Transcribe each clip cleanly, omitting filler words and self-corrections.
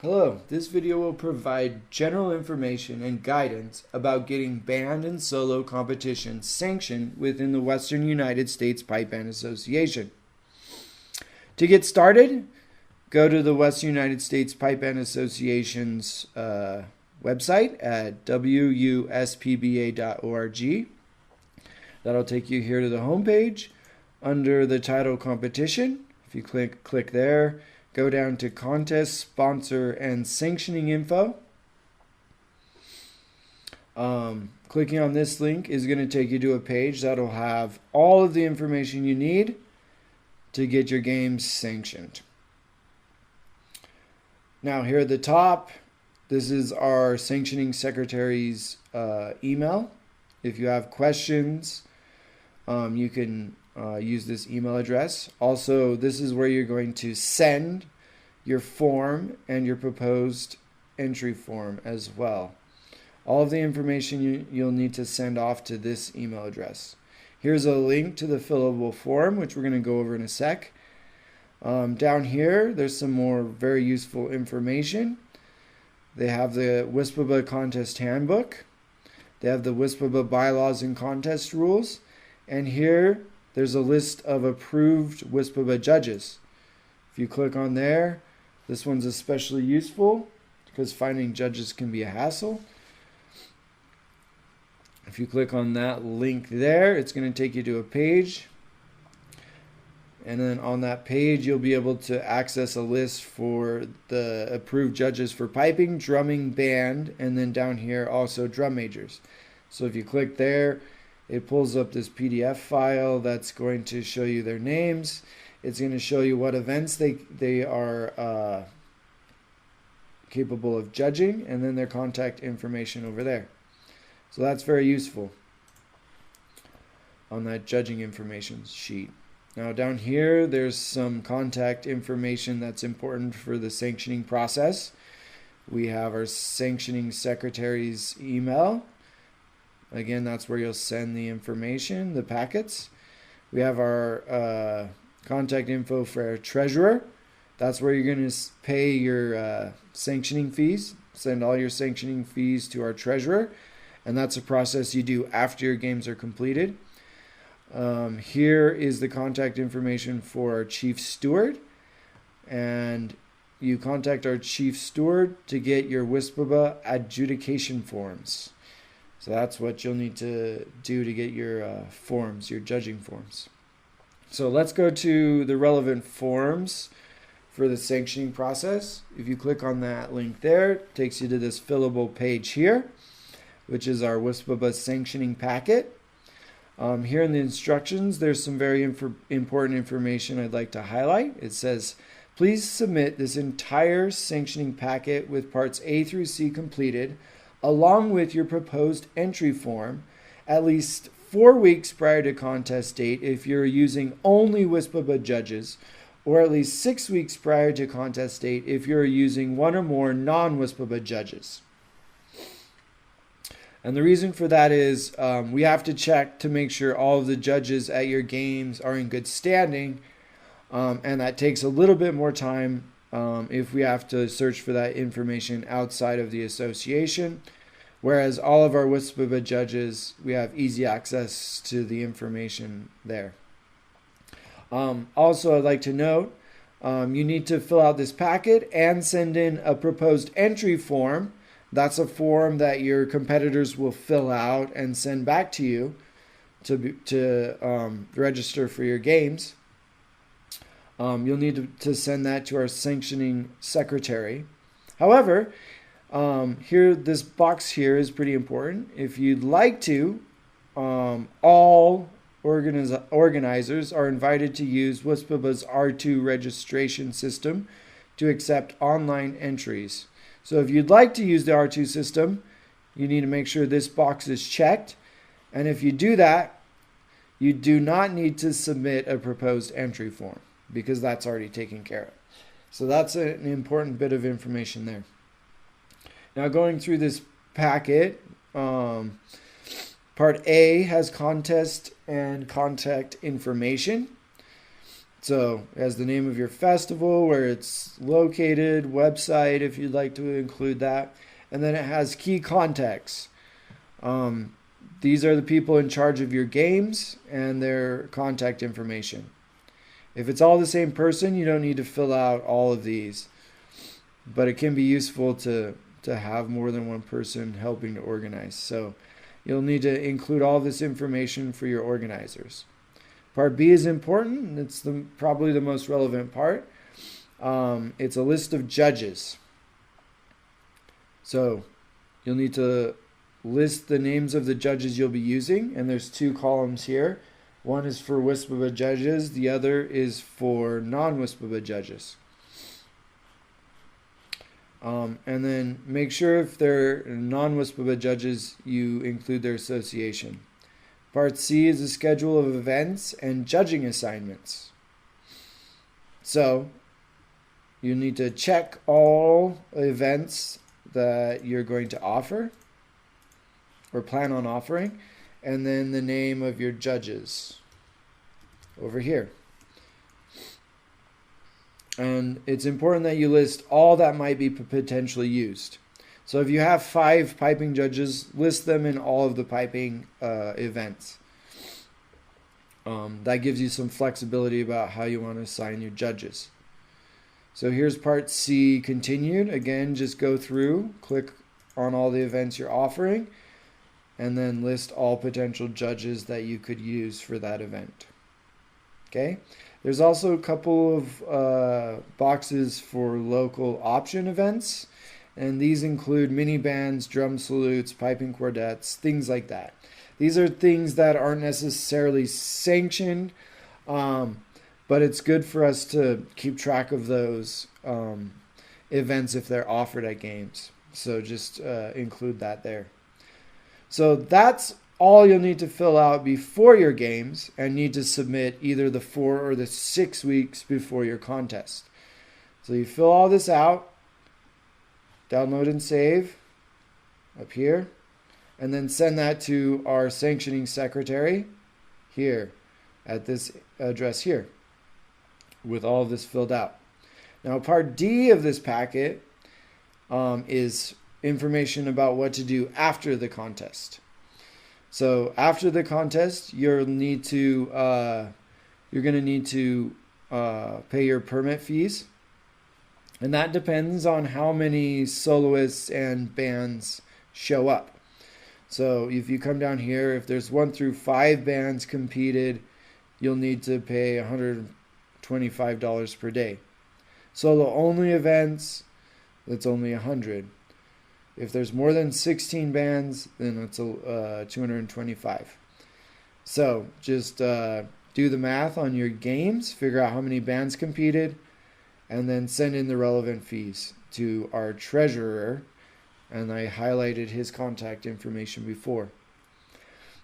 Hello, this video will provide general information and guidance about getting band and solo competitions sanctioned within the Western United States Pipe Band Association. To get started, go to the Western United States Pipe Band Association's website at wuspba.org. That'll take you here to the homepage. Under the title Competition, if you click there, go down to Contest, Sponsor, and Sanctioning Info. Clicking on this link is going to take you to a page that'll have all of the information you need to get your games sanctioned. Now here at the top, this is our sanctioning secretary's email. If you have questions, you can use this email address. Also, this is where you're going to send your form and your proposed entry form as well. All of the information you'll need to send off to this email address. Here's a link to the fillable form, which we're going to go over in a sec. Down here, there's some more very useful information. They have the WSPBA Contest Handbook. They have the WSPBA Bylaws and Contest Rules. And here, there's a list of approved WSPBA judges. If you click on there, this one's especially useful because finding judges can be a hassle. If you click on that link there, it's going to take you to a page. And then on that page, you'll be able to access a list for the approved judges for piping, drumming, band, and then down here also drum majors. So if you click there, it pulls up this PDF file that's going to show you their names. It's going to show you what events they are capable of judging, and then their contact information over there. So that's very useful on that judging information sheet. Now down here, there's some contact information that's important for the sanctioning process. We have our sanctioning secretary's email. Again, that's where you'll send the information, the packets. We have our contact info for our treasurer. That's where you're going to pay your sanctioning fees. Send all your sanctioning fees to our treasurer. And that's a process you do after your games are completed. Here is the contact information for our chief steward. And you contact our chief steward to get your WSPBA adjudication forms. So that's what you'll need to do to get your forms, your judging forms. So let's go to the relevant forms for the sanctioning process. If you click on that link there, it takes you to this fillable page here, which is our WSPBA sanctioning packet. Here in the instructions, there's some very important information I'd like to highlight. It says, please submit this entire sanctioning packet with parts A through C completed, along with your proposed entry form, at least 4 weeks prior to contest date if you're using only WSPBA judges, or at least 6 weeks prior to contest date if you're using one or more non-WSPBA judges. And the reason for that is we have to check to make sure all of the judges at your games are in good standing, and that takes a little bit more time if we have to search for that information outside of the association. Whereas all of our WSPBA judges, we have easy access to the information there. Also, I'd like to note, you need to fill out this packet and send in a proposed entry form. That's a form that your competitors will fill out and send back to you to register for your games. You'll need to send that to our sanctioning secretary. However, this box here is pretty important. If you'd like to, all organizers are invited to use WSPBA's R2 registration system to accept online entries. So if you'd like to use the R2 system, you need to make sure this box is checked. And if you do that, you do not need to submit a proposed entry form because that's already taken care of. So that's an important bit of information there. Now going through this packet, Part A has contest and contact information. So it has the name of your festival, where it's located, website if you'd like to include that, and then it has key contacts. These are the people in charge of your games and their contact information. If it's all the same person, you don't need to fill out all of these, but it can be useful to have more than one person helping to organize. So you'll need to include all this information for your organizers. Part B is important, and it's probably the most relevant part. It's a list of judges. So you'll need to list the names of the judges you'll be using, and there's 2 columns here. One is for WSPBA judges, the other is for non-WSPBA judges. And then make sure if they're non-WSPBA judges, you include their association. Part C is a schedule of events and judging assignments. So you need to check all events that you're going to offer or plan on offering, and then the name of your judges over here. And it's important that you list all that might be potentially used. So if you have 5 piping judges, list them in all of the piping events. That gives you some flexibility about how you want to assign your judges. So here's part C continued. Again, just go through, click on all the events you're offering, and then list all potential judges that you could use for that event. Okay? There's also a couple of boxes for local option events, and these include mini bands, drum salutes, piping quartets, things like that. These are things that aren't necessarily sanctioned, but it's good for us to keep track of those events if they're offered at games. So just include that there. So that's all you'll need to fill out before your games, and need to submit either the 4 or the 6 weeks before your contest. So you fill all this out, download and save up here, and then send that to our sanctioning secretary here at this address here with all of this filled out. Now part D of this packet is information about what to do after the contest. So after the contest, you're going to need to pay your permit fees, and that depends on how many soloists and bands show up. So if you come down here, if there's 1 through 5 bands competed, you'll need to pay $125 per day. Solo only events, that's only $100. If there's more than 16 bands, then it's $225. So just do the math on your games, figure out how many bands competed, and then send in the relevant fees to our treasurer. And I highlighted his contact information before.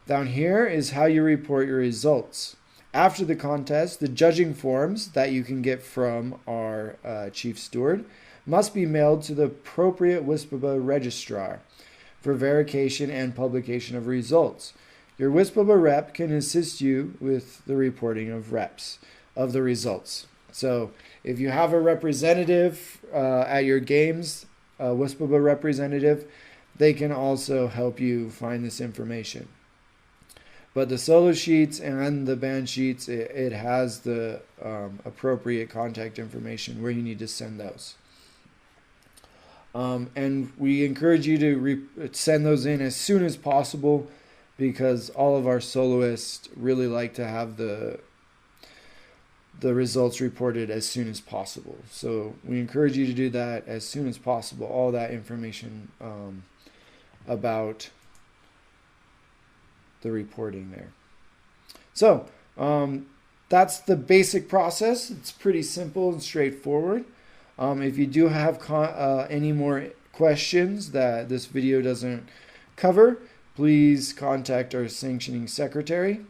Down here is how you report your results. After the contest, the judging forms that you can get from our chief steward must be mailed to the appropriate WSPBA registrar for verification and publication of results. Your WSPBA rep can assist you with the reporting of the results. So if you have a representative at your games, a WSPBA representative, they can also help you find this information. But the solo sheets and the band sheets, it has the appropriate contact information where you need to send those. And we encourage you to send those in as soon as possible, because all of our soloists really like to have the results reported as soon as possible. So we encourage you to do that as soon as possible, all that information about the reporting there. So that's the basic process. It's pretty simple and straightforward. If you do have any more questions that this video doesn't cover, please contact our sanctioning secretary.